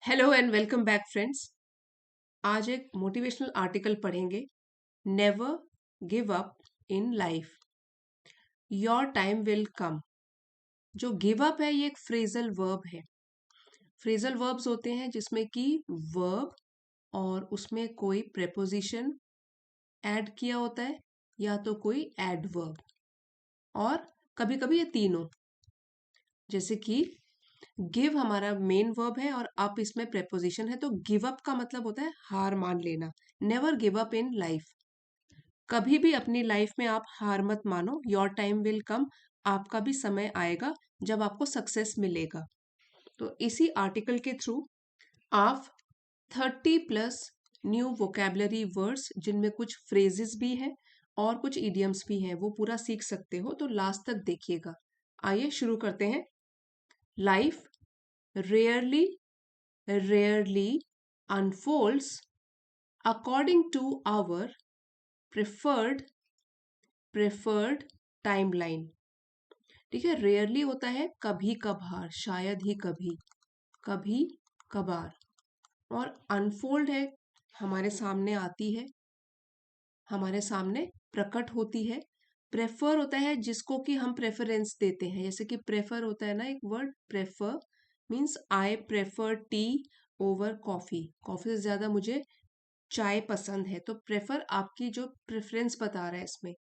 Hello and welcome back friends. आज एक motivational article पढ़ेंगे। Never give up in life, your time will come. जो give up है ये एक फ्रेजल वर्ब है। फ्रेजल वर्ब्स होते हैं जिसमें कि वर्ब और उसमें कोई प्रेपोजिशन ऐड किया होता है या तो कोई एडवर्ब, और कभी कभी ये तीनों। जैसे कि गिव हमारा मेन वर्ब है और अप इसमें प्रेपोजिशन है, तो गिव अप का मतलब होता है हार मान लेना। Never give up in life, कभी भी अपनी लाइफ में आप हार मत मानो। योर टाइम विल कम, आपका भी समय आएगा जब आपको सक्सेस मिलेगा। तो इसी आर्टिकल के थ्रू आप 30+ न्यू वोकेबलरी वर्ड्स, जिनमें कुछ फ्रेजेस भी हैं और कुछ इडियम्स भी हैं, वो पूरा सीख सकते हो। तो लास्ट तक देखिएगा। आइए शुरू करते हैं। Life rarely rarely unfolds according to our preferred preferred timeline. ठीक है, रेयरली होता है कभी कभार, शायद ही कभी, कभी कभार। और अनफोल्ड है हमारे सामने आती है, हमारे सामने प्रकट होती है। प्रेफर होता है जिसको कि हम प्रेफरेंस देते हैं, जैसे कि प्रेफर होता है ना एक word, prefer means I prefer tea over coffee. Coffee से ज्यादा मुझे चाय पसंद है, तो प्रेफर आपकी जो प्रेफरेंस बता रहा है इसमें।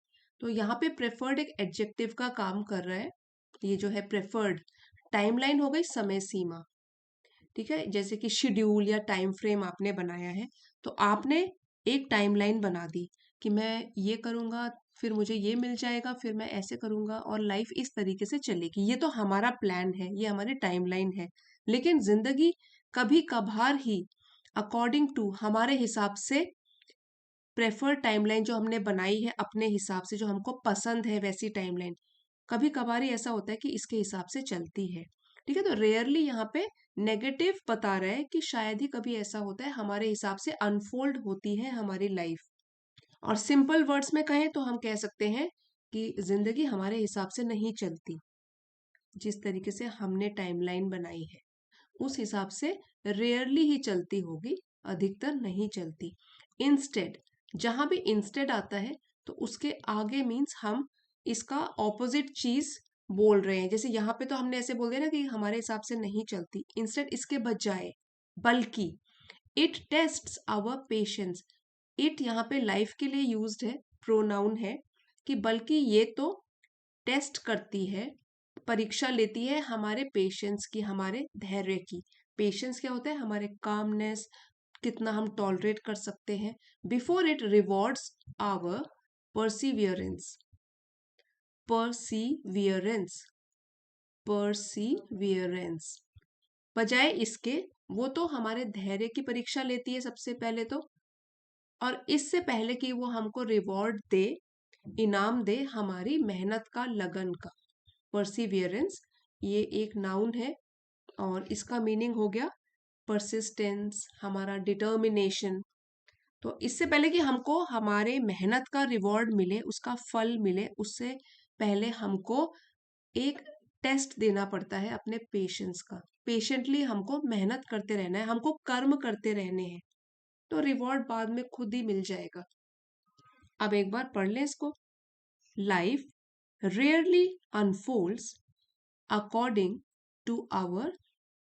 तो यहाँ पे प्रेफर्ड एक एडजेक्टिव का काम कर रहा है। ये जो है प्रेफर्ड। टाइमलाइन हो गई समय सीमा। ठीक है, जैसे कि शेड्यूल या टाइम फ्रेम आपने बनाया है, तो आपने एक टाइमलाइन बना दी कि मैं ये करूंगा, फिर मुझे ये मिल जाएगा, फिर मैं ऐसे करूंगा और लाइफ इस तरीके से चलेगी। ये तो हमारा प्लान है, ये हमारी टाइमलाइन है। लेकिन जिंदगी कभी कभार ही अकॉर्डिंग टू हमारे हिसाब से, प्रेफर्ड टाइमलाइन जो हमने बनाई है अपने हिसाब से, जो हमको पसंद है वैसी टाइमलाइन, कभी कभार ही ऐसा होता है कि इसके हिसाब से चलती है। ठीक है, तो रेयरली यहाँ पे नेगेटिव बता रहा है कि शायद ही कभी ऐसा होता है, हमारे हिसाब से अनफोल्ड होती है हमारी लाइफ। और सिंपल वर्ड्स में कहें तो हम कह सकते हैं कि जिंदगी हमारे हिसाब से नहीं चलती। जिस तरीके से हमने टाइमलाइन बनाई है उस हिसाब से रेयरली ही चलती होगी, अधिकतर नहीं चलती। इंस्टेड, जहां भी इंस्टेड आता है तो उसके आगे मीन्स हम इसका ऑपोजिट चीज बोल रहे हैं। जैसे यहाँ पे तो हमने ऐसे बोल दिया ना कि हमारे हिसाब से नहीं चलती, इंस्टेड इसके बजाय, बल्कि it tests our patience. It यहाँ पे लाइफ के लिए यूज्ड है, प्रोनाउन है, कि बल्कि ये तो टेस्ट करती है, परीक्षा लेती है हमारे पेशेंस की, हमारे धैर्य की। पेशेंस क्या होता है? हमारे कामनेस, कितना हम टॉलरेट कर सकते हैं। Before it rewards our perseverance. Perseverance, perseverance, बजाय इसके वो तो हमारे धैर्य की परीक्षा लेती है सबसे पहले तो, और इससे पहले कि वो हमको रिवॉर्ड दे, इनाम दे हमारी मेहनत का, लगन का। परसिवियरेंस ये एक नाउन है और इसका मीनिंग हो गया परसिस्टेंस, हमारा डिटर्मिनेशन। तो इससे पहले कि हमको हमारे मेहनत का रिवॉर्ड मिले, उसका फल मिले, उससे पहले हमको एक टेस्ट देना पड़ता है अपने पेशेंस का। पेशेंटली हमको मेहनत करते रहना है, हमको कर्म करते रहने हैं, तो रिवॉर्ड बाद में खुद ही मिल जाएगा। अब एक बार पढ़ लें इसको। Life rarely unfolds according to our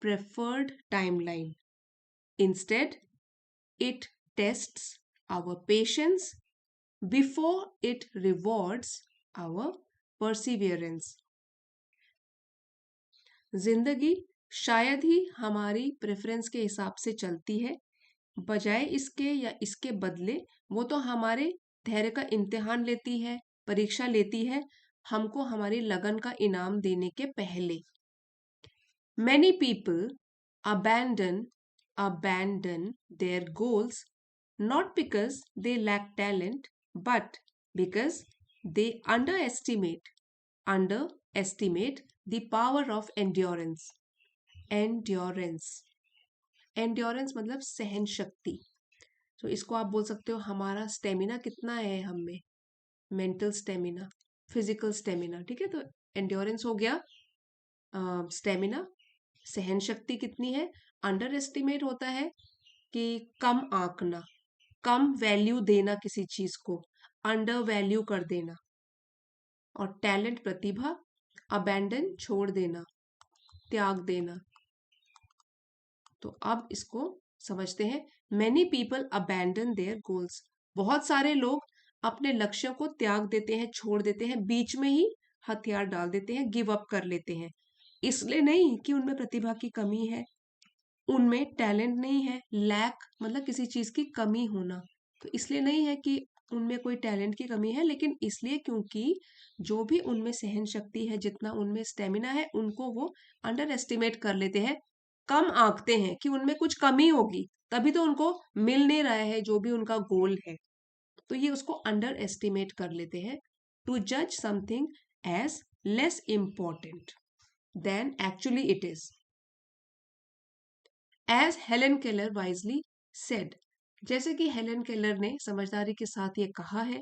preferred timeline. Instead, it tests our patience before it rewards our perseverance. जिंदगी शायद ही हमारी प्रेफरेंस के हिसाब से चलती है, बजाय इसके या इसके बदले वो तो हमारे धैर्य का इम्तिहान लेती है, परीक्षा लेती है, हमको हमारी लगन का इनाम देने के पहले। Many people abandon their goals not because they lack talent, but because they underestimate the power of endurance. Endurance, endurance मतलब सहन शक्ति। तो इसको आप बोल सकते हो हमारा स्टेमिना कितना है हम में, मेंटल स्टेमिना, फिजिकल स्टेमिना। ठीक है, तो एंड्योरेंस हो गया स्टेमिना, सहन शक्ति कितनी है, अंडर एस्टिमेट होता है कि कम आंकना, कम वैल्यू देना किसी चीज को, अंडर वैल्यू कर देना। और टैलेंट प्रतिभा, अबैंडन छोड़ देना, त्याग देना। तो अब इसको समझते हैं। Many people abandon their goals, बहुत सारे लोग अपने लक्ष्यों को त्याग देते हैं, छोड़ देते हैं, बीच में ही हथियार डाल देते हैं, गिव अप कर लेते हैं। इसलिए नहीं कि उनमें प्रतिभा की कमी है, उनमें टैलेंट नहीं है, लैक मतलब किसी चीज की कमी होना, तो इसलिए नहीं है कि उनमें कोई टैलेंट की कमी है, लेकिन इसलिए क्योंकि जो भी उनमें सहन शक्ति है, जितना उनमें स्टेमिना है, उनको वो अंडर एस्टिमेट कर लेते हैं, कम आंकते हैं कि उनमें कुछ कमी होगी, तभी तो उनको मिल नहीं रहा है जो भी उनका गोल है। तो ये उसको अंडर एस्टिमेट कर लेते हैं। टू जज something as less important than actually it is, as Helen Keller wisely said, जैसे कि हेलेन केलर ने समझदारी के साथ ये कहा है,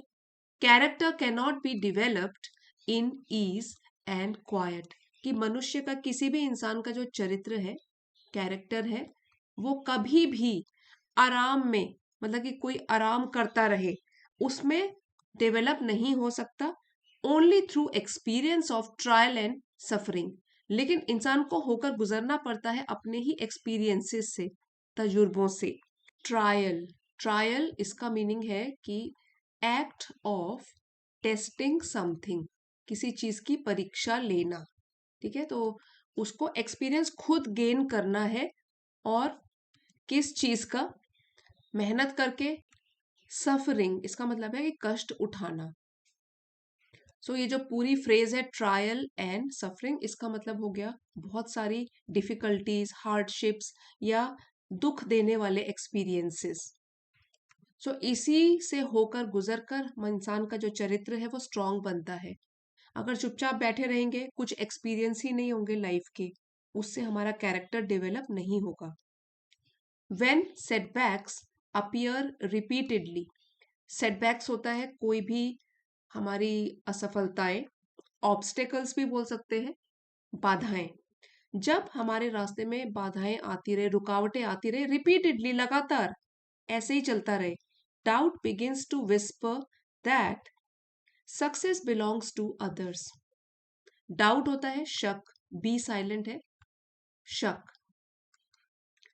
character can not be developed in ease and quiet, कि मनुष्य का, किसी भी इंसान का जो चरित्र है, कैरेक्टर है, वो कभी भी आराम में, मतलब कि कोई आराम करता रहे, उसमें डेवलप नहीं हो सकता। Only through experience of trial and suffering, लेकिन इंसान को होकर गुजरना पड़ता है अपने ही एक्सपीरियंसेस से, तजुर्बों से। ट्रायल, ट्रायल इसका मीनिंग है कि एक्ट ऑफ टेस्टिंग समथिंग, किसी चीज की परीक्षा लेना, ठीक है। तो उसको एक्सपीरियंस खुद गेन करना है, और किस चीज का, मेहनत करके। सफरिंग इसका मतलब है कि कष्ट उठाना। सो ये जो पूरी फ्रेज है ट्रायल एंड सफरिंग, इसका मतलब हो गया बहुत सारी डिफिकल्टीज, हार्डशिप्स या दुख देने वाले एक्सपीरियंसेस। सो इसी से होकर गुजर कर इंसान का जो चरित्र है वो स्ट्रांग बनता है। अगर चुपचाप बैठे रहेंगे, कुछ एक्सपीरियंस ही नहीं होंगे लाइफ के, उससे हमारा कैरेक्टर डेवलप नहीं होगा। When setbacks appear repeatedly, setbacks होता है कोई भी हमारी असफलताएं, ऑब्स्टेकल्स भी बोल सकते हैं, बाधाएं। जब हमारे रास्ते में बाधाएं आती रहे, रुकावटें आती रहे, रिपीटेडली, लगातार ऐसे ही चलता रहे, doubt begins to whisper that success belongs to others. Doubt होता है शक, बी साइलेंट है शक।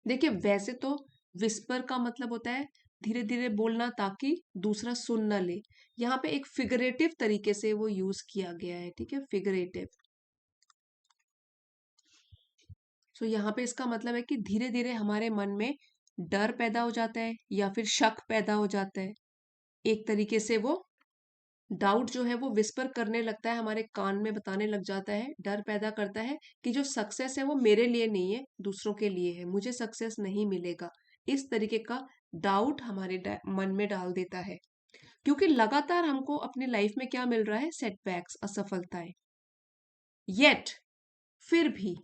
देखिए वैसे तो विस्पर का मतलब होता है धीरे धीरे बोलना ताकि दूसरा सुन ना ले, यहाँ पे एक फिगरेटिव तरीके से वो यूज किया गया है, ठीक है, फिगरेटिव। सो यहाँ पे इसका मतलब है कि धीरे धीरे हमारे मन में डर पैदा हो जाता है या फिर शक पैदा हो जाता है। एक तरीके से वो डाउट जो है वो विस्पर करने लगता है, हमारे कान में बताने लग जाता है, डर पैदा करता है कि जो सक्सेस है वो मेरे लिए नहीं है, दूसरों के लिए है, मुझे सक्सेस नहीं मिलेगा। इस तरीके का डाउट हमारे मन में डाल देता है, क्योंकि लगातार हमको अपनी लाइफ में क्या मिल रहा है, सेटबैक्स, असफलताएं। येट, फिर भी,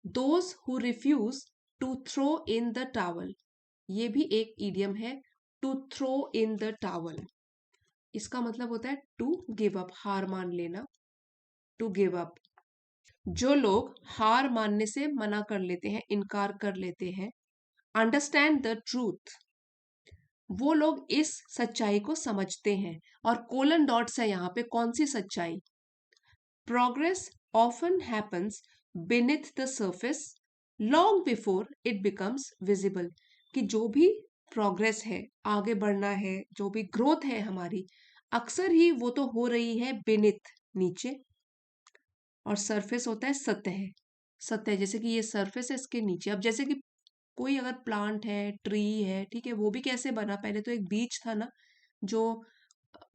those who refuse to throw in the towel, ये भी एक इडियम है, to throw in the towel. इसका मतलब होता है टू गिव अप, हार मान लेना, टू गिव अप। जो लोग हार मानने से मना कर लेते हैं, इनकार कर लेते हैं, अंडरस्टैंड द ट्रूथ, वो लोग इस सच्चाई को समझते हैं। और कोलन डॉट्स है यहाँ पे, कौन सी सच्चाई, progress often happens beneath the surface long before it becomes visible, कि जो भी प्रोग्रेस है, आगे बढ़ना है, जो भी ग्रोथ है हमारी, अक्सर ही वो तो हो रही है beneath, नीचे, और सरफेस होता है सतह। सतह जैसे कि ये सरफेस है, इसके नीचे। अब जैसे कि कोई अगर प्लांट है, ट्री है, ठीक है, वो भी कैसे बना, पहले तो एक बीज था ना, जो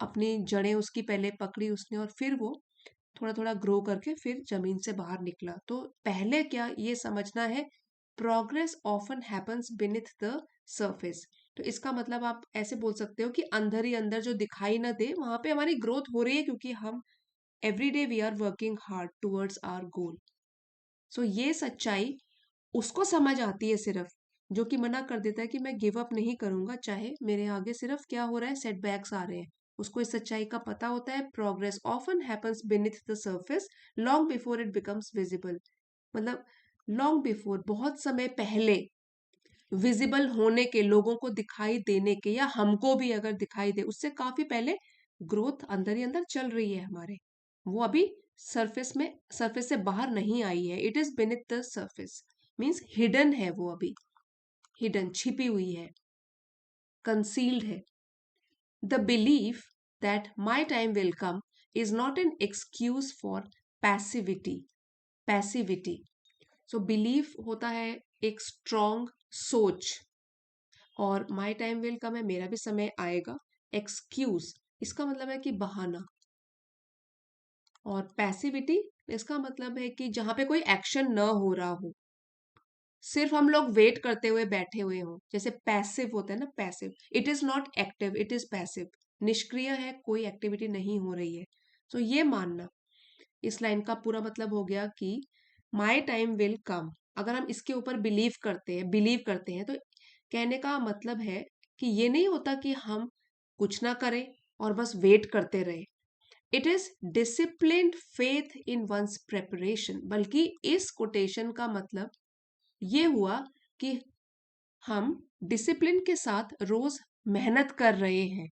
अपनी जड़ें उसकी पहले पकड़ी उसने, और फिर वो थोड़ा थोड़ा ग्रो करके फिर जमीन से बाहर निकला। तो पहले क्या ये समझना है, progress often happens beneath the surface. तो इसका मतलब आप ऐसे बोल सकते हो कि अंदर ही अंदर जो दिखाई ना दे, वहां पे हमारी ग्रोथ हो रही है, क्योंकि हम every day we are working hard towards our goal. So ये सच्चाई उसको समझ आती है सिर्फ, जो कि मना कर देता है कि मैं गिव अप नहीं करूंगा, चाहे मेरे आगे सिर्फ क्या हो रहा है, सेटबैक्स आ रहे हैं। उसको इस सच्चाई का पता होता है, progress often happens beneath the surface long before it becomes visible, मतलब लॉन्ग बिफोर, बहुत समय पहले, विजिबल होने के, लोगों को दिखाई देने के, या हमको भी अगर दिखाई दे उससे काफी पहले ग्रोथ अंदर ही अंदर चल रही है हमारे। वो अभी सरफेस से बाहर नहीं आई है। It is beneath the surface, means hidden है वो अभी, हिडन, छिपी हुई है, कंसील्ड है। The belief that my time will come is not an excuse for passivity. Passivity, so belief होता है एक स्ट्रॉन्ग सोच, और माई टाइम विल कम है, मेरा भी समय आएगा। एक्सक्यूज, इसका मतलब है कि बहाना, और पैसिविटी इसका मतलब है कि जहां पे कोई एक्शन न हो रहा हो, सिर्फ हम लोग वेट करते हुए बैठे हुए हो, जैसे पैसिव होता है ना, passive. It is not active, it is passive, निष्क्रिय है, कोई एक्टिविटी नहीं हो रही है। तो ये मानना, इस लाइन का पूरा मतलब हो गया कि माई टाइम विल कम, अगर हम इसके ऊपर बिलीव करते हैं तो कहने का मतलब है कि ये नहीं होता कि हम कुछ ना करें और बस वेट करते रहे। It is disciplined faith in one's preparation, बल्कि इस कोटेशन का मतलब ये हुआ कि हम डिसिप्लिन के साथ रोज मेहनत कर रहे हैं।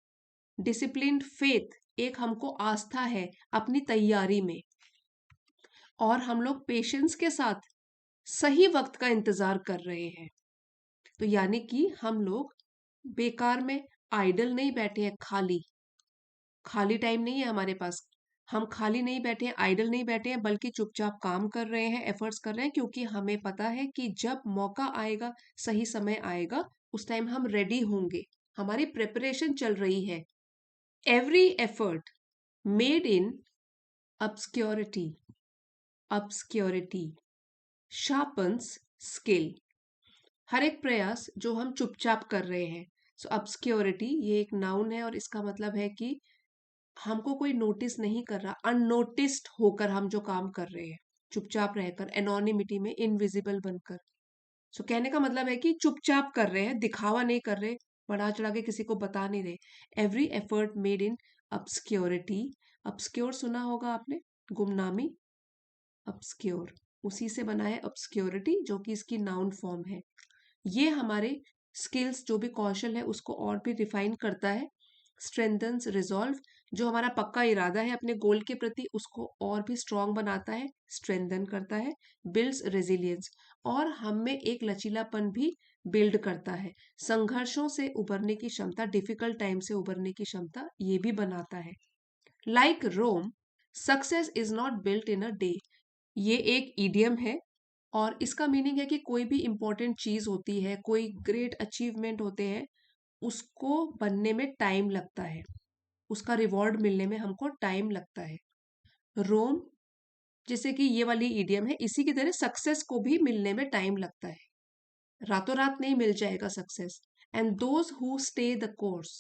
डिसिप्लिन्ड फेथ, एक हमको आस्था है अपनी तैयारी में, और हम लोग पेशेंस के साथ सही वक्त का इंतजार कर रहे हैं। तो यानी कि हम लोग बेकार में आइडल नहीं बैठे हैं, खाली खाली टाइम नहीं है हमारे पास। हम खाली नहीं बैठे हैं, आइडल नहीं बैठे हैं, बल्कि चुपचाप काम कर रहे हैं, एफर्ट्स कर रहे हैं, क्योंकि हमें पता है कि जब मौका आएगा, सही समय आएगा, उस टाइम हम रेडी होंगे। हमारी प्रिपरेशन चल रही है। Every effort made in obscurity, obscurity sharpens skill, हर एक प्रयास जो हम चुपचाप कर रहे हैं। सो obscurity ये एक नाउन है, और इसका मतलब है कि हमको कोई नोटिस नहीं कर रहा, अननोटिस्ड होकर हम जो काम कर रहे हैं, चुपचाप रहकर, एनोनिमिटी में, इनविजिबल बनकर। सो कहने का मतलब है कि चुपचाप कर रहे हैं, दिखावा नहीं कर रहे, बढ़ा चढ़ा के किसी को बता नहीं रहे। Every effort made in obscurity, obscure सुना होगा आपने, गुमनामी, obscure, उसी से बना है obscurity, जो कि इसकी नाउन फॉर्म है। ये हमारे स्किल्स, जो भी कौशल है, उसको और भी रिफाइन करता है। स्ट्रेंथन्स रिजॉल्व, जो हमारा पक्का इरादा है अपने गोल के प्रति, उसको और भी स्ट्रांग बनाता है, स्ट्रेंथन करता है। बिल्ड्स रेजिलियंस, और हम में एक लचीलापन भी बिल्ड करता है। संघर्षों से उबरने की क्षमता, डिफिकल्ट टाइम से उबरने की क्षमता ये भी बनाता है। Like Rome, success is not built in a day, ये एक ईडियम है, और इसका मीनिंग है कि कोई भी इंपॉर्टेंट चीज होती है, कोई ग्रेट अचीवमेंट होते हैं, उसको बनने में टाइम लगता है, उसका रिवॉर्ड मिलने में हमको टाइम लगता है। रोम, जैसे कि ये वाली इडियम है, इसी की तरह सक्सेस को भी मिलने में टाइम लगता है, रातों रात नहीं मिल जाएगा success. And those who stay the course,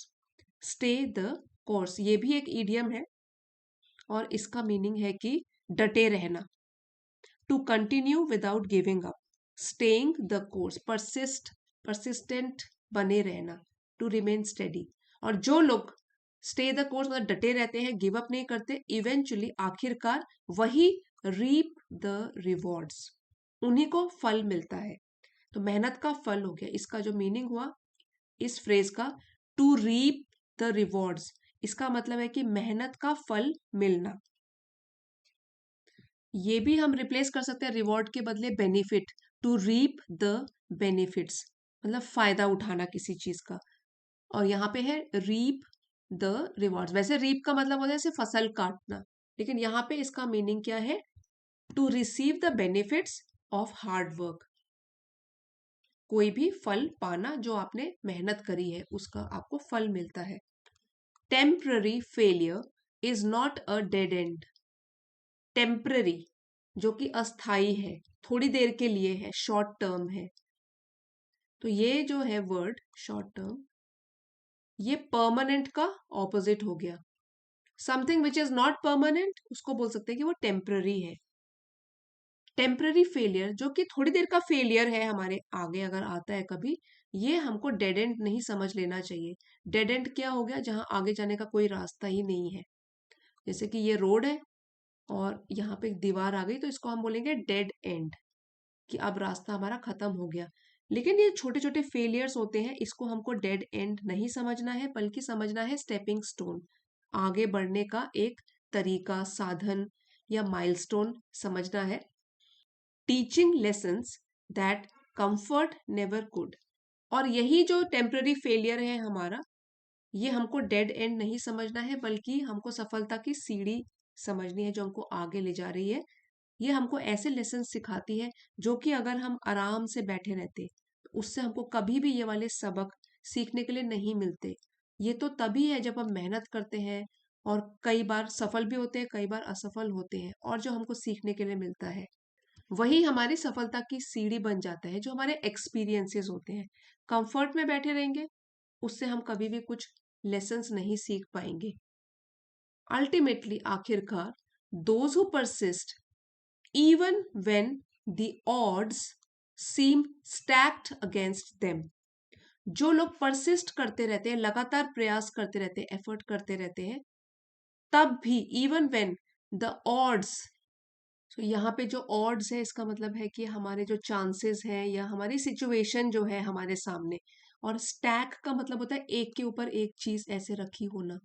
stay the course ये भी एक इडियम है, और इसका मीनिंग है कि डटे रहना, to continue without giving up, staying the course, persistent बने रहना, टू रिमेन स्टेडी। और जो लोग स्टे द कोर्स मतलब डटे रहते हैं, गिव अप नहीं करते, इवेंचुअली आखिरकार वही रीप द रिवॉर्ड्स, उन्हीं को फल मिलता है। तो मेहनत का फल हो गया, इसका जो मीनिंग हुआ इस फ्रेज का, टू रीप द रिवॉर्ड्स, इसका मतलब है कि मेहनत का फल मिलना। ये भी हम रिप्लेस कर सकते हैं रिवॉर्ड के बदले benefit, to reap the benefits, मतलब फायदा उठाना किसी चीज का। और यहाँ पे है रीप द रिवॉर्ड्स, वैसे रीप का मतलब होता है सिर्फ फसल काटना, लेकिन यहाँ पे इसका मीनिंग क्या है, to receive the benefits of hard work, कोई भी फल पाना, जो आपने मेहनत करी है उसका आपको फल मिलता है। Temporary failure is not a dead and, temporary जो कि अस्थाई है, थोड़ी देर के लिए है, शॉर्ट टर्म है। तो ये जो है वर्ड शॉर्ट टर्म, ये परमानेंट का ऑपोजिट हो गया। Something which is not permanent, उसको बोल सकते हैं कि वो टेम्पररी है। टेम्पररी फेलियर, जो कि थोड़ी देर का फेलियर है हमारे आगे अगर आता है कभी, ये हमको डेड एंड नहीं समझ लेना चाहिए। डेड एंड क्या हो गया, जहां आगे जाने का कोई रास्ता ही नहीं है। जैसे कि ये रोड है और यहाँ पे एक दीवार आ गई, तो इसको हम बोलेंगे डेड एंड, कि अब रास्ता हमारा खत्म हो गया। लेकिन ये छोटे छोटे फेलियर्स होते हैं, इसको हमको डेड एंड नहीं समझना है, बल्कि समझना है स्टेपिंग स्टोन, आगे बढ़ने का एक तरीका, साधन या माइलस्टोन समझना है। Teaching lessons that comfort never could. और यही जो टेम्पररी फेलियर है हमारा, ये हमको डेड एंड नहीं समझना है, बल्कि हमको सफलता की सीढ़ी समझनी है जो हमको आगे ले जा रही है। ये हमको ऐसे लेसन सिखाती है जो कि अगर हम आराम से बैठे रहते तो उससे हमको कभी भी ये वाले सबक सीखने के लिए नहीं मिलते। ये तो तभी है जब हम मेहनत करते हैं, और कई बार सफल भी होते हैं, कई बार असफल होते हैं, और जो हमको सीखने के लिए मिलता है वही हमारी सफलता की सीढ़ी बन जाता है, जो हमारे एक्सपीरियंसेस होते हैं। कंफर्ट में बैठे रहेंगे, उससे हम कभी भी कुछ लेसन्स नहीं सीख पाएंगे। अल्टीमेटली, आखिरकार, those who persist even when the odds seem stacked against them, जो लोग परसिस्ट करते रहते हैं, लगातार प्रयास करते रहते हैं, एफर्ट करते रहते हैं, तब भी इवन व्हेन द ऑड्स, तो यहाँ पे जो ऑड्स है इसका मतलब है कि हमारे जो चांसेस हैं या हमारी सिचुएशन जो है हमारे सामने, और स्टैक का मतलब होता है एक के ऊपर एक चीज ऐसे रखी होना।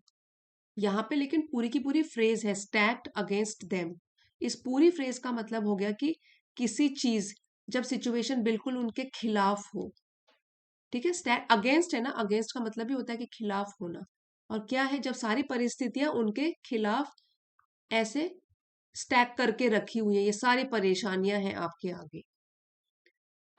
यहाँ पे लेकिन पूरी की पूरी फ्रेज है स्टैक्ड अगेंस्ट देम। इस पूरी फ्रेज का मतलब हो गया कि किसी चीज, जब सिचुएशन बिल्कुल उनके खिलाफ हो, ठीक है, स्टैक अगेंस्ट है ना, अगेंस्ट का मतलब ही होता है कि खिलाफ होना। और क्या है, जब सारी परिस्थितियां उनके खिलाफ ऐसे स्टैक करके रखी हुई है, ये सारी परेशानियां हैं आपके आगे।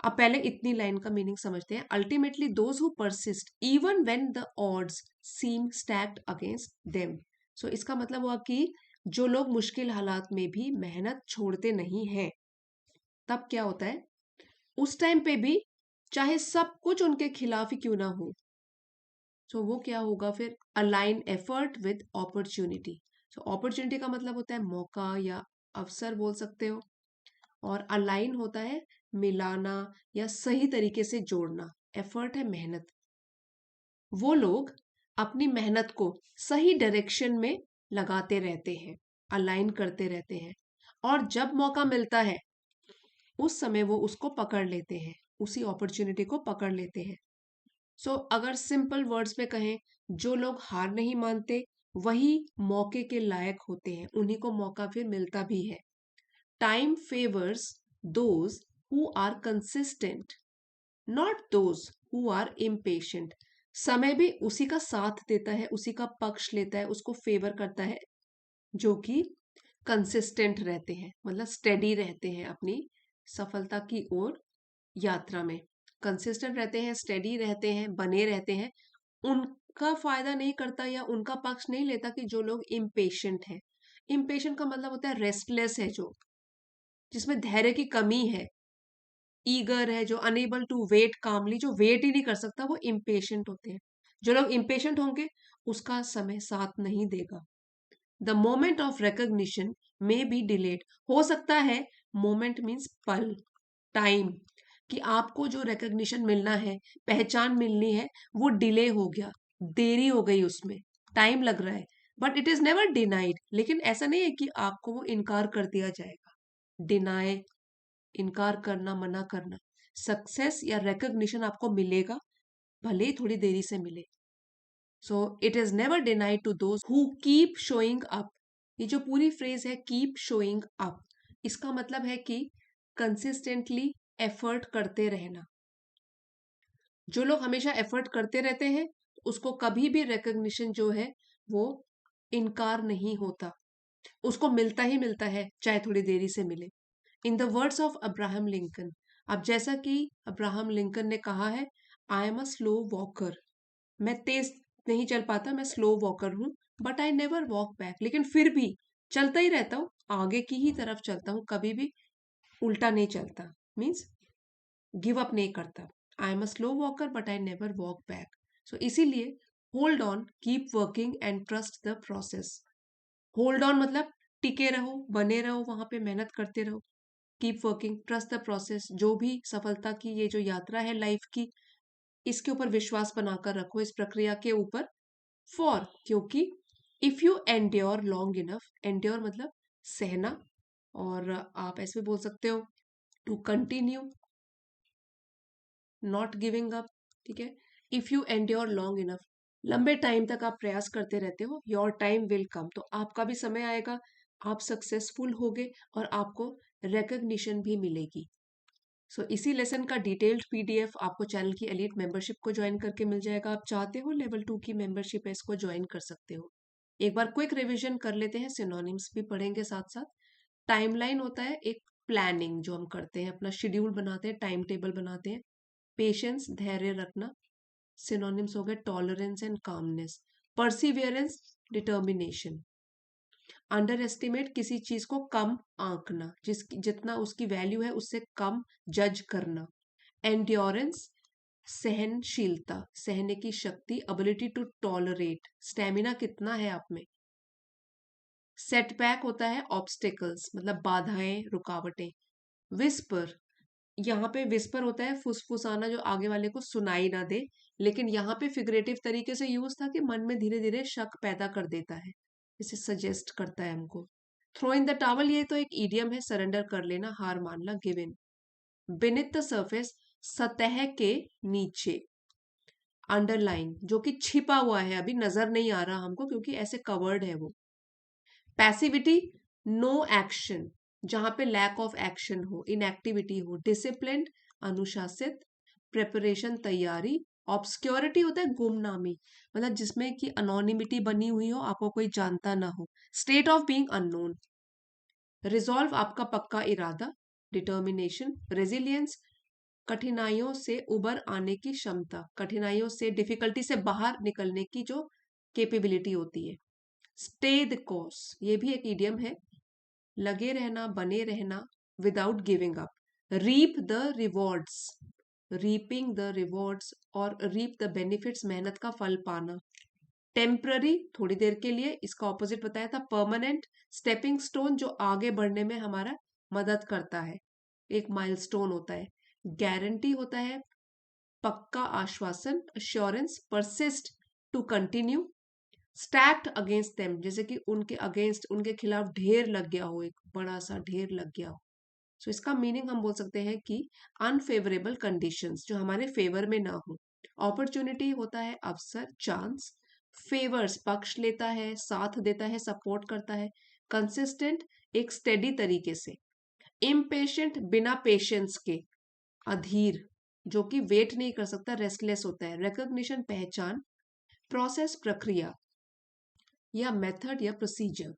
अब पहले इतनी लाइन का मीनिंग समझते हैं। Ultimately those who persist even when the odds seem stacked against them. So इसका मतलब हुआ कि जो लोग मुश्किल हालात में भी मेहनत छोड़ते नहीं हैं, तब क्या होता है, उस टाइम पे भी चाहे सब कुछ उनके खिलाफ ही क्यों ना हो, तो वो क्या होगा फिर, align effort with opportunity. So opportunity का मतलब होता है मौका या अवसर बोल सकते हो, और अलाइन होता है मिलाना या सही तरीके से जोड़ना। एफर्ट है मेहनत। वो लोग अपनी मेहनत को सही डायरेक्शन में लगाते रहते हैं, अलाइन करते रहते हैं, और जब मौका मिलता है उस समय वो उसको पकड़ लेते हैं, उसी अपॉर्चुनिटी को पकड़ लेते हैं। सो अगर सिंपल वर्ड्स में कहें, जो लोग हार नहीं मानते वही मौके के लायक होते हैं, उन्हीं को मौका फिर मिलता भी है। Time favours those who are consistent, not those who are impatient. समय भी उसी का साथ देता है, उसी का पक्ष लेता है, उसको फेवर करता है जो कि कंसिस्टेंट रहते हैं, मतलब स्टेडी रहते हैं अपनी सफलता की ओर यात्रा में। कंसिस्टेंट रहते हैं, स्टेडी रहते हैं, बने रहते हैं। उनका फायदा नहीं करता या उनका पक्ष नहीं लेता कि जो लोग इम्पेशेंट हैं। इम्पेशेंट का मतलब होता है रेस्टलेस है, जो जिसमें धैर्य की कमी है। ईगर है, जो अनेबल टू वेट कामली, जो वेट ही नहीं कर सकता, वो इम्पेशेंट होते हैं। जो लोग इम्पेशेंट होंगे उसका समय साथ नहीं देगा। The moment of recognition may be delayed. हो सकता है, मोमेंट मीन्स पल, टाइम, कि आपको जो रिकग्निशन मिलना है, पहचान मिलनी है, वो डिले हो गया, देरी हो गई, उसमें टाइम लग रहा है, but it is never denied. लेकिन ऐसा नहीं है कि आपको वो इनकार कर दिया जाएगा। डिनाई, इनकार करना, मना करना। सक्सेस या रिकग्निशन आपको मिलेगा, भले ही थोड़ी देरी से मिले। So it is never denied to those who keep showing up. ये जो पूरी फ्रेज है कीप शोइंग अप, इसका मतलब है कि कंसिस्टेंटली एफर्ट करते रहना। जो लोग हमेशा एफर्ट करते रहते हैं, उसको कभी भी रिकग्निशन जो है वो इनकार नहीं होता, उसको मिलता ही मिलता है, चाहे थोड़ी देरी से मिले। In the words of Abraham Lincoln, अब जैसा कि अब्राहम लिंकन ने कहा है, आई एम अ स्लो वॉकर। मैं तेज नहीं चल पाता, मैं स्लो वॉकर हूं, but I never walk back. लेकिन फिर भी चलता ही रहता हूँ, आगे की ही तरफ चलता हूँ, कभी भी उल्टा नहीं चलता, मीन्स गिव अप नहीं करता। I am a slow walker but I never walk back. So इसीलिए hold on, keep working and trust the process. Hold on मतलब टिके रहो, बने रहो, वहां पे मेहनत करते रहो। Keep working, trust the process, जो भी सफलता की ये जो यात्रा है लाइफ की, इसके ऊपर विश्वास बनाकर रखो, इस प्रक्रिया के ऊपर। फॉर, क्योंकि if you endure long enough, endure मतलब सहना, और आप ऐसे भी बोल सकते हो to continue, not giving up, ठीक है। If you endure long enough, लंबे टाइम तक आप प्रयास करते रहते हो, योर टाइम विल कम, तो आपका भी समय आएगा, आप सक्सेसफुल होगे और आपको रिकग्निशन भी मिलेगी। सो इसी लेसन का डिटेल्ड पीडीएफ आपको चैनल की एलीट मेंबरशिप को ज्वाइन करके मिल जाएगा। आप चाहते हो लेवल 2 की मेंबरशिप है, इसको ज्वाइन कर सकते हो। एक बार क्विक रिवीजन कर लेते हैं, सिनोनिम्स भी पढ़ेंगे साथ साथ। टाइमलाइन होता है एक प्लानिंग जो हम करते हैं, अपना शेड्यूल बनाते हैं, टाइम टेबल बनाते हैं। पेशेंस, धैर्य रखना। सिनोनिम्स हो गए tolerance and calmness. Perseverance, determination. Under estimate, किसी चीज को कम आंकना, जितना उसकी वैल्यू है उससे कम जज करना। एंड्योरेंस, सहनशीलता, सहने की शक्ति, एबिलिटी टू टॉलरेट, स्टेमिना कितना है आप में। सेटबैक होता है ऑब्स्टिकल्स, मतलब बाधाएं, रुकावटें। विस्पर, यहाँ पे विस्पर होता है फुसफुसाना, जो आगे वाले को सुनाई ना दे, लेकिन यहाँ पे फिगरेटिव तरीके से यूज था कि मन में धीरे धीरे शक पैदा कर देता है, इसे सजेस्ट करता है हमको। थ्रो इन द टावल, ये तो एक ईडियम है, सरेंडर कर लेना, हार मानना, give in. Beneath the surface, सतह के नीचे। अंडरलाइन, जो कि छिपा हुआ है, अभी नजर नहीं आ रहा हमको क्योंकि ऐसे कवर्ड है वो। पैसिविटी, नो एक्शन, जहां पे लैक ऑफ एक्शन हो, इनएक्टिविटी हो। डिसिप्लिन, अनुशासित। प्रिपरेशन, तैयारी। ऑब्सक्योरिटी होता है गुमनामी, मतलब जिसमें कि अनोनिमिटी बनी हुई हो, आपको कोई जानता ना हो। State of being unknown. Resolve, आपका पक्का इरादा। डिटर्मिनेशन। रेजिलियंस, कठिनाइयों से उबर आने की क्षमता, कठिनाइयों से, डिफिकल्टी से बाहर निकलने की जो कैपेबिलिटी होती है। स्टे द कोर्स, ये भी एक इडियम है, लगे रहना, बने रहना, without giving up. Reap the rewards, reaping the rewards और रीप द बेनिफिट्स, मेहनत का फल पाना। टेम्पररी, थोड़ी देर के लिए, इसका ऑपोजिट बताया था परमानेंट। स्टेपिंग स्टोन, जो आगे बढ़ने में हमारा मदद करता है, एक माइलस्टोन होता है। गारंटी होता है पक्का आश्वासन, assurance. Persist, to continue. Stacked against them, जैसे कि उनके अगेंस्ट, उनके खिलाफ ढेर लग गया हो, एक बड़ा सा ढेर लग गया हो। सो इसका मीनिंग हम बोल सकते हैं कि अनफेवरेबल कंडीशंस, जो हमारे फेवर में ना हो। अपॉर्चुनिटी होता है अवसर, चांस। फेवर्स, पक्ष लेता है, साथ देता है, सपोर्ट करता है। कंसिस्टेंट, एक स्टेडी तरीके से। इम्पेशेंट, बिना पेशेंस के, अधीर, जो कि वेट नहीं कर सकता, रेस्टलेस होता है। रिकॉग्निशन, पहचान। प्रोसेस, प्रक्रिया या मेथड या प्रोसीजर।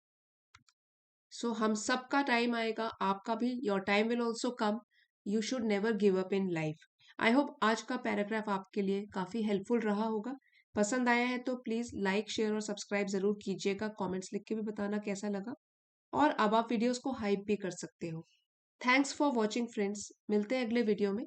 सो हम सबका टाइम आएगा, आपका भी, your time will also come, you should never give up in life. I hope आज का पैराग्राफ आपके लिए काफी हेल्पफुल रहा होगा। पसंद आया है तो प्लीज लाइक, शेयर और सब्सक्राइब जरूर कीजिएगा। कमेंट्स लिख के भी बताना कैसा लगा, और अब आप वीडियोस को हाइप भी कर सकते हो। थैंक्स फॉर वॉचिंग फ्रेंड्स, मिलते हैं अगले वीडियो में।